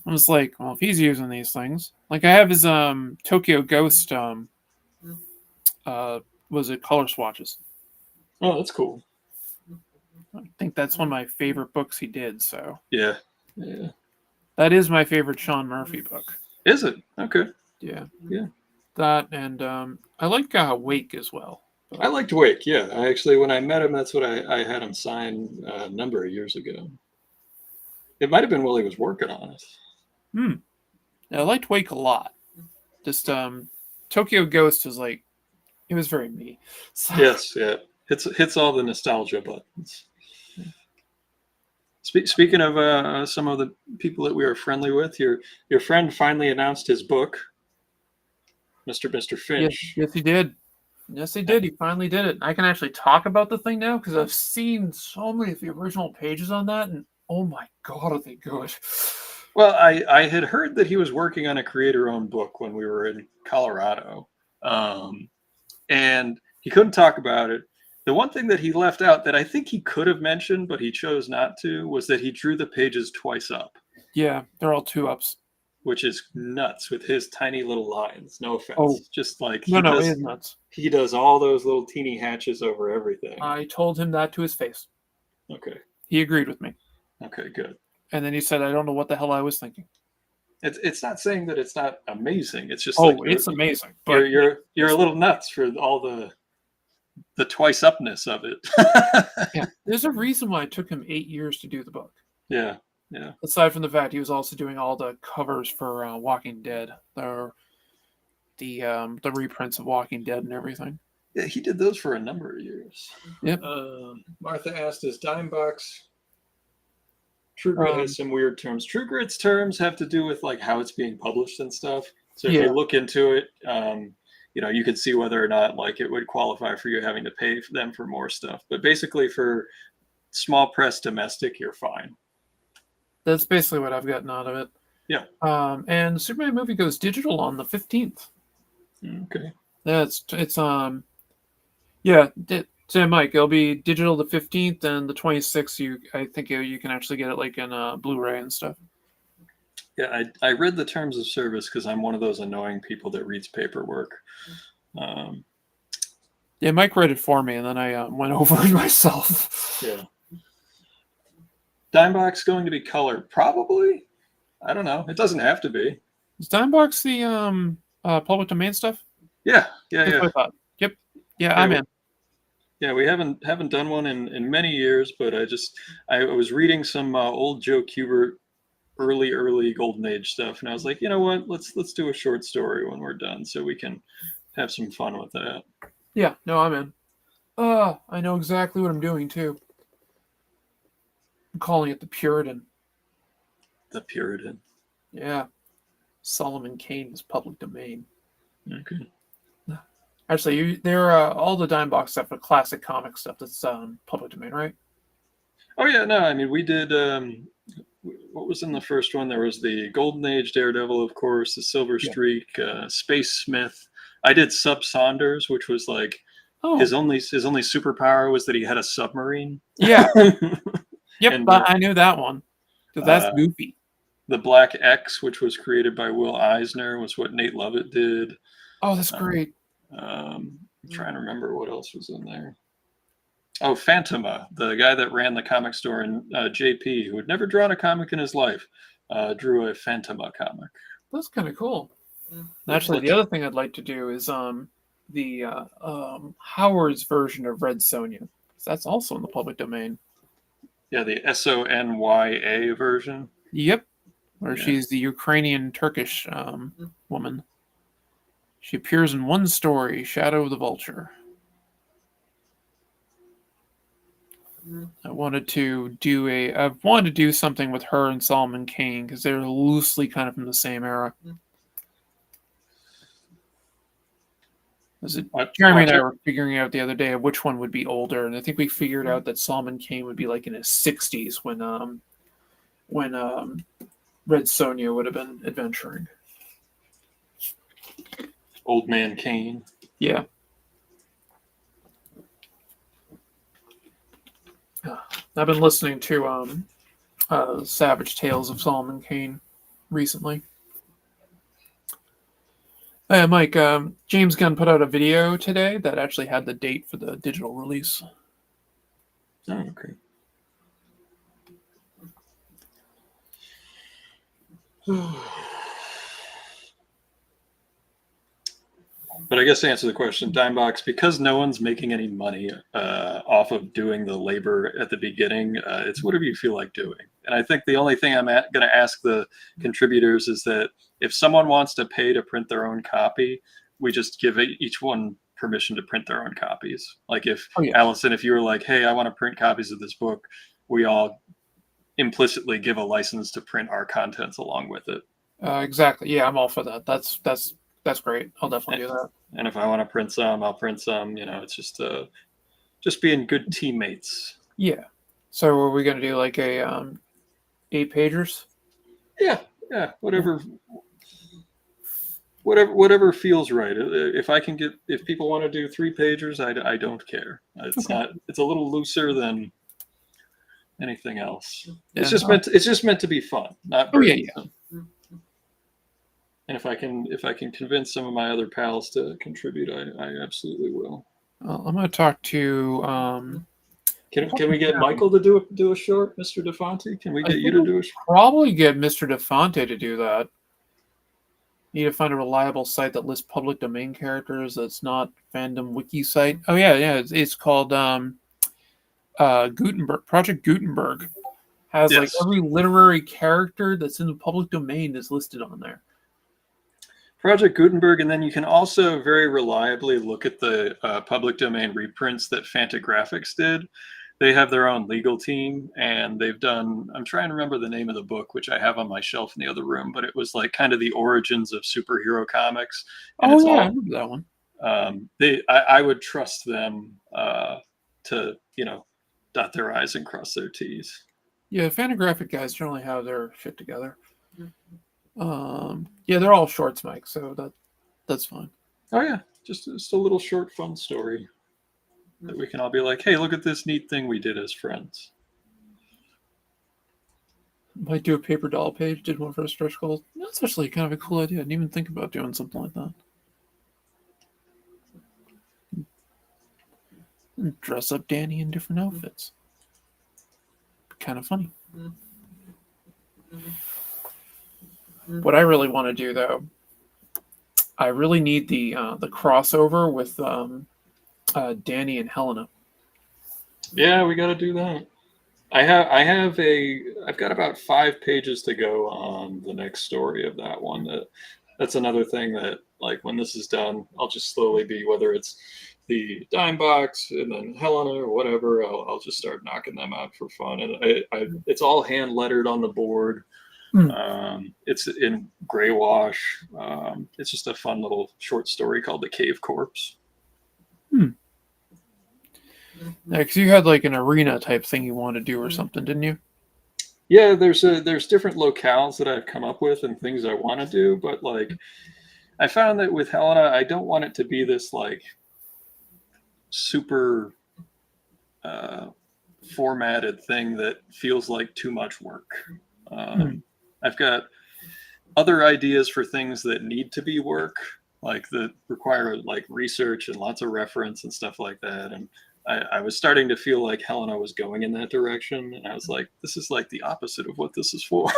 I was like, well, if he's using these things, like I have his Tokyo Ghost uh was it color swatches. oh, that's cool. I think that's one of my favorite books he did. So Yeah, yeah. that is my favorite Sean Murphy book. Is it okay? Yeah, Yeah, that and I like Wake as well. I But, liked Wake. Yeah, I actually, when I met him, that's what I had him sign a number of years ago. It might have been while he was working on it. I liked Wake a lot. Just Tokyo Ghost was like it was very me. So, Yes, yeah, hits all the nostalgia buttons. Speaking of some of the people that we are friendly with, your friend finally announced his book, Mr. yes, Finch. yes, he did. Yes, he did. He finally did it. I can actually talk about the thing now because I've seen so many of the original pages on that, and oh my god, are they good! Well, I had heard that he was working on a creator-owned book when we were in Colorado, um, and he couldn't talk about it. The one thing that he left out that I think he could have mentioned, but he chose not to, was that he drew the pages twice up, Yeah, they're all 2-ups. which is nuts with his tiny little lines. No Oh offense, just like no, it is nuts. he does all those little teeny hatches over everything. I told him that to his face. Okay, He agreed with me, okay, good. and then he said, "I don't know what the hell I was thinking." It's not saying that it's not amazing. It's just like Oh, it's amazing, you're but you're a little nuts for all the twice upness of it. yeah, there's a reason why it took him 8 years to do the book. Yeah, yeah, Aside from the fact he was also doing all the covers for Walking Dead, the reprints of Walking Dead and everything. yeah. He did those for a number of years. Yep. Martha asked, "Is Dime Box True Grit Um, has some weird terms? True Grit's terms have to do with like how it's being published and stuff. So if Yeah. you look into it, you can see whether or not like it would qualify for you having to pay them for more stuff. But basically, for small press domestic, you're fine. That's basically what I've gotten out of it. Yeah. And the Superman movie goes digital on the 15th. Okay. Yeah, it's yeah, so Mike, it'll be digital the 15th and the 26th. I think you can actually get it like in Blu-ray and stuff. Yeah, I read the terms of service because I'm one of those annoying people that reads paperwork. Yeah, Mike read it for me, and then I went over it myself. Yeah. Dimebox going to be colored? Probably. I don't know. It doesn't have to be. Is Dimebox the public domain stuff? Yeah, yeah, That's yeah. what I thought. Yep. Yeah, Yeah, I'm in. Yeah, we haven't done one in many years, but I was reading some old Joe Kubert early Golden Age stuff, and I was like, you know what? Let's do a short story when we're done, so we can have some fun with that. Yeah, no, I'm in. I know exactly what I'm doing too. I'm calling it the Puritan. The Puritan. Yeah. Solomon Kane is public domain. Okay. Actually, they're all the Dime Box stuff, the classic comic stuff that's public domain, right? Oh yeah, no, I mean we did. What was in the first one? There was the Golden Age Daredevil, of course, the Silver Yeah. Streak, Space Smith. I did Sub Saunders, which was like Oh, his only superpower was that he had a submarine. yeah. Yep, And I knew that one. Because that's goofy. the Black X, which was created by Will Eisner, was what Nate Lovett did. Oh, that's great. I'm trying to remember what else was in there. Oh, Phantoma, the guy that ran the comic store in JP, who had never drawn a comic in his life, drew a Phantoma comic. That's kind of cool. Actually, the other thing I'd like to do is the Howard's version of Red Sonja. That's also in the public domain. Yeah, the SonyA version. Yep, where she's the Ukrainian Turkish woman. She appears in one story, Shadow of the Vulture. I wanted to do something with her and Solomon Kane because they're loosely kind of from the same era. Jeremy and I were figuring out the other day which one would be older, and I think we figured out that Solomon Kane would be like in his 60s when Red Sonja would have been adventuring. Old Man Kane. Yeah. I've been listening to Savage Tales of Solomon Kane recently. Hey, Mike, James Gunn put out a video today that actually had the date for the digital release. Oh, okay. But I guess to answer the question, Dimebox, because no one's making any money off of doing the labor at the beginning, it's whatever you feel like doing. And I think the only thing I'm going to ask the contributors is that if someone wants to pay to print their own copy, we just give each one permission to print their own copies. Like if Allison, if you were like, hey, I want to print copies of this book, we all implicitly give a license to print our contents along with it. Exactly. Yeah, I'm all for that. That's great. I'll definitely do that. And if I want to print some, I'll print some. You know, it's just being good teammates. Yeah. So are we gonna do like a 8-pagers? Yeah. Whatever feels right. If people want to do 3-pagers, I don't care. It's a little looser than anything else. Yeah. It's just meant to be fun, not burdensome. And if I can convince some of my other pals to contribute, I absolutely will. Well, I'm going to talk to. Can we get Michael to do a short, Mr. DeFonte? Can we get you to do a short? Probably get Mr. DeFonte to do that. Need to find a reliable site that lists public domain characters that's not fandom wiki site. Oh yeah, it's called Gutenberg. Project Gutenberg has like every literary character that's in the public domain is listed on there. Project Gutenberg, and then you can also very reliably look at the public domain reprints that Fantagraphics did. They have their own legal team, and they've done, I'm trying to remember the name of the book, which I have on my shelf in the other room, but it was like kind of the origins of superhero comics. And I remember that one. I would trust them to, dot their I's and cross their T's. Yeah, Fantagraphic guys generally have their shit together. Yeah, they're all shorts, Mike, so that's fine. Oh yeah, just a little short fun story that we can all be like, hey, look at this neat thing we did as friends. Might do a paper doll page, did one for a stretch goal. That's actually kind of a cool idea. I didn't even think about doing something like that. And dress up Danny in different outfits. Kind of funny. What I really want to do, though, I really need the crossover with Danny and Helena. Yeah, we got to do that. I've got about 5 pages to go on the next story of that one. That's another thing that like when this is done, I'll just slowly be, whether it's the dime box and then Helena or whatever, I'll just start knocking them out for fun. And it's all hand lettered on the board. It's in gray wash. It's just a fun little short story called The Cave Corpse. Yeah, because you had like an arena type thing you wanted to do or something, didn't you? Yeah, there's different locales that I've come up with and things I want to do, but like I found that with Helena, I don't want it to be this like super formatted thing that feels like too much work. I've got other ideas for things that need to be work, like that require like research and lots of reference and stuff like that. And I was starting to feel like Helena was going in that direction, and I was like, this is like the opposite of what this is for.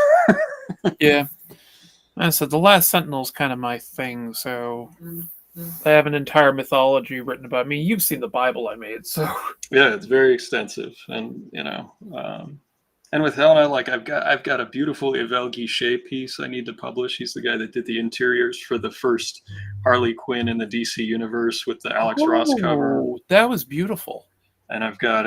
Yeah. I said the Last Sentinel's kind of my thing, so I have an entire mythology written about me. You've seen the Bible I made, so Yeah, it's very extensive, and and with Helena, like I've got a beautiful Yvel Guichet piece I need to publish. He's the guy that did the interiors for the first Harley Quinn in the DC universe with the Alex Ross cover. That was beautiful. And I've got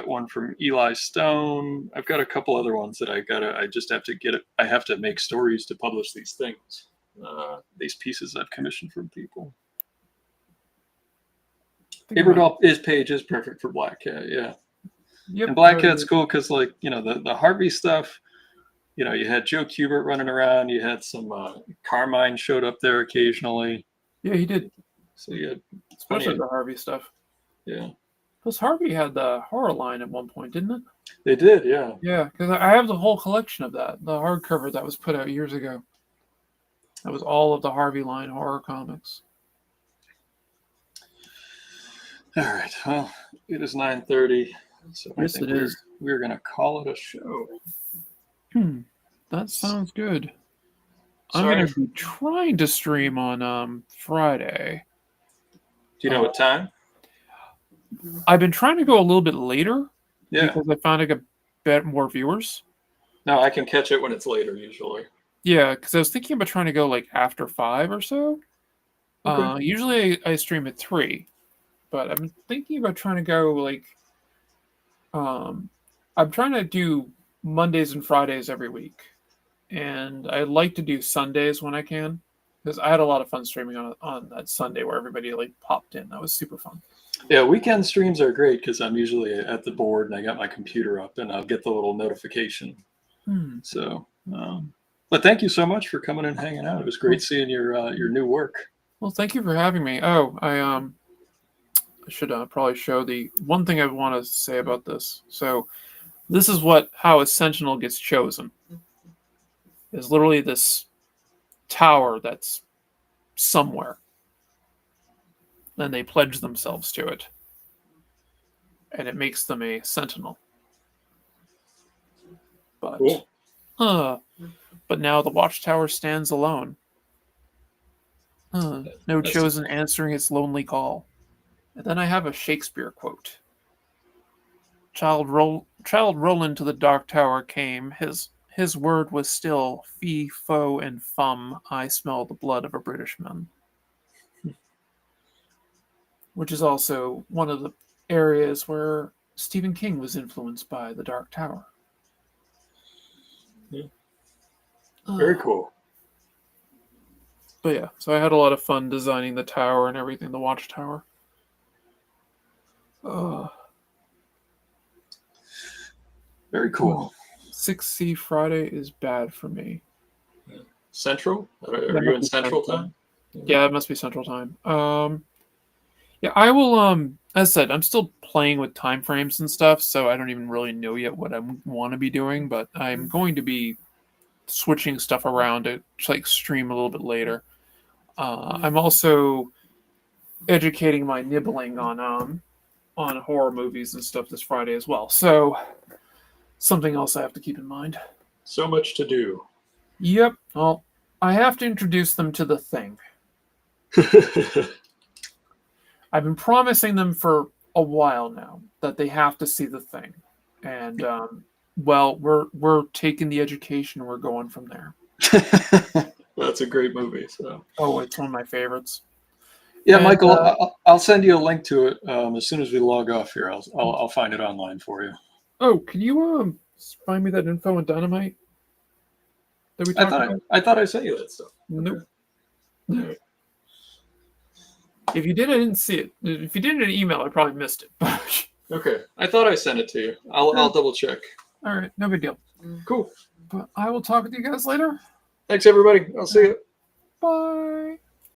one from Eli Stone. I've got a couple other ones that I just have to get it. I have to make stories to publish these things. These pieces I've commissioned from people. His page is perfect for Black Cat, yeah. Yep. And Black Cat's cool because, like, the Harvey stuff, you had Joe Kubert running around. You had some Carmine showed up there occasionally. Yeah, he did. So you had especially the Harvey stuff. Yeah. Plus, Harvey had the horror line at one point, didn't it? They did, yeah. Yeah, because I have the whole collection of that, the hardcover that was put out years ago. That was all of the Harvey line horror comics. All right. Well, it is 9:30. So yes, it is. We're going to call it a show. That sounds good. I'm going to be trying to stream on Friday. Do you know what time? I've been trying to go a little bit later. Yeah. Because I found I got bit more viewers. No, I can catch it when it's later usually. Yeah, because I was thinking about trying to go like after 5 or so. Okay. Usually I stream at 3. But I'm thinking about trying to go like I'm trying to do Mondays and Fridays every week. And I like to do Sundays when I can. Because I had a lot of fun streaming on that Sunday where everybody like popped in. That was super fun. Yeah, weekend streams are great because I'm usually at the board and I got my computer up and I'll get the little notification. So, but thank you so much for coming and hanging out. It was great seeing your new work. Well, thank you for having me. Oh, I should probably show the one thing I want to say about this. So, this is how a sentinel gets chosen. There's literally this tower that's somewhere. Then they pledge themselves to it. And it makes them a sentinel. But cool. But now the watchtower stands alone. No chosen answering its lonely call. And then I have a Shakespeare quote. Child Roland to the dark tower came. His word was still fee, foe, and fum. I smell the blood of a British man. Which is also one of the areas where Stephen King was influenced by the Dark Tower. Yeah. Very cool. But yeah, so I had a lot of fun designing the tower and everything, the watchtower. Very cool. 6C Friday is bad for me. Central? Are you in Central time? Yeah, it must be Central time. Yeah, I will, as I said, I'm still playing with time frames and stuff, so I don't even really know yet what I want to be doing, but I'm going to be switching stuff around to like stream a little bit later. I'm also educating my nibbling on horror movies and stuff this Friday as well, so something else I have to keep in mind. So much to do. Yep, well, I have to introduce them to The Thing. I've been promising them for a while now that they have to see The Thing. And, well, we're taking the education and we're going from there. That's a great movie. So. Oh, it's one of my favorites. Yeah, And, Michael, I'll send you a link to it as soon as we log off here. I'll find it online for you. Oh, can you find me that info on Dynamite that we talked about? I thought I sent you that stuff. Nope. Okay. If you did, I didn't see it. If you did in an email, I probably missed it. Okay, I thought I sent it to you. I'll double check. All right, no big deal. Cool. But I will talk with you guys later. Thanks, everybody. I'll see you. Bye.